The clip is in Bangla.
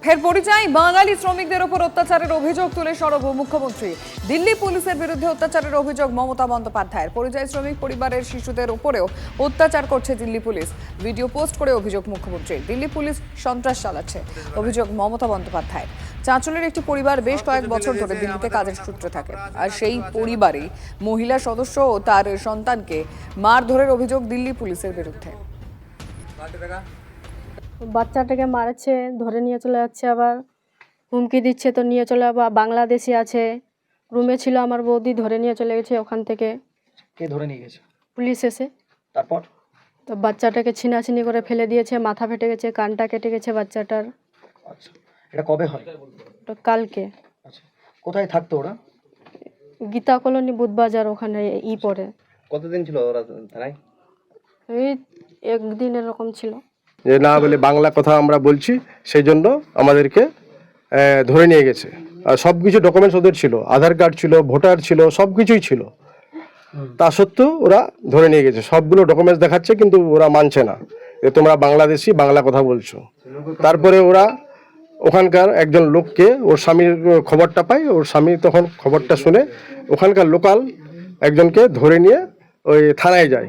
ফের পরিচয় বাঙালি শ্রমিকদের ওপর অত্যাচারের অভিযোগ তুলে সরব মুখ্যমন্ত্রী। দিল্লি পুলিশের বিরুদ্ধে অত্যাচারের অভিযোগ মমতা বন্দ্যোপাধ্যায়ের। পরিযায়ী শ্রমিক পরিবারের শিশুদের উপরেও অত্যাচার করছে দিল্লি পুলিশ। ভিডিও পোস্ট করে অভিযোগ মুখ্যমন্ত্রী। দিল্লি পুলিশ সন্ত্রাস চালাচ্ছে, অভিযোগ মমতা বন্দ্যোপাধ্যায়ের। চাঁচলের একটি পরিবার বেশ কয়েক বছর ধরে দিল্লিতে কাজের সূত্রে থাকে, আর সেই পরিবারে মহিলা সদস্য ও তার সন্তানকে মারধরের অভিযোগ দিল্লি পুলিশের বিরুদ্ধে। বাচ্চাটাকে মারছে, ধরে নিয়ে চলে যাচ্ছে, আবার হুমকি দিচ্ছে তো নিয়ে চলে যাবো। বাংলাদেশি আছে, রুমে ছিল আমার বৌদি, ধরে নিয়ে চলে গেছে ওখান থেকে। কে ধরে নিয়ে গেছে? পুলিশ এসে তারপর তো বাচ্চাটাকে ছিনাছিনি করে ফেলে দিয়েছে, মাথা ফেটে গেছে, কানটা কেটে গেছে বাচ্চাটার। আচ্ছা, এটা কবে হয়? তো কালকে আচ্ছা, কোথায় থাকতো ওরা? গীতা কলোনি বুধবাজার ওখানে পড়ে। কতদিন ছিল ওরা থানায়? এই একদিন এরকম ছিল। যে না বলে বাংলা কথা আমরা বলছি, সেই জন্য আমাদেরকে ধরে নিয়ে গেছে। আর সব কিছু ডকুমেন্টস ওদের ছিল, আধার কার্ড ছিল, ভোটার ছিল, সব কিছুই ছিল। তা সত্ত্বেও ওরা ধরে নিয়ে গেছে। সবগুলো ডকুমেন্টস দেখাচ্ছে, কিন্তু ওরা মানছে না যে তোমরা বাংলাদেশি, বাংলা কথা বলছো। তারপরে ওরা ওখানকার একজন লোককে, ওর স্বামীর খবরটা পায়, ওর স্বামী তখন খবরটা শুনে ওখানকার লোকাল একজনকে ধরে নিয়ে ওই থানায় যায়।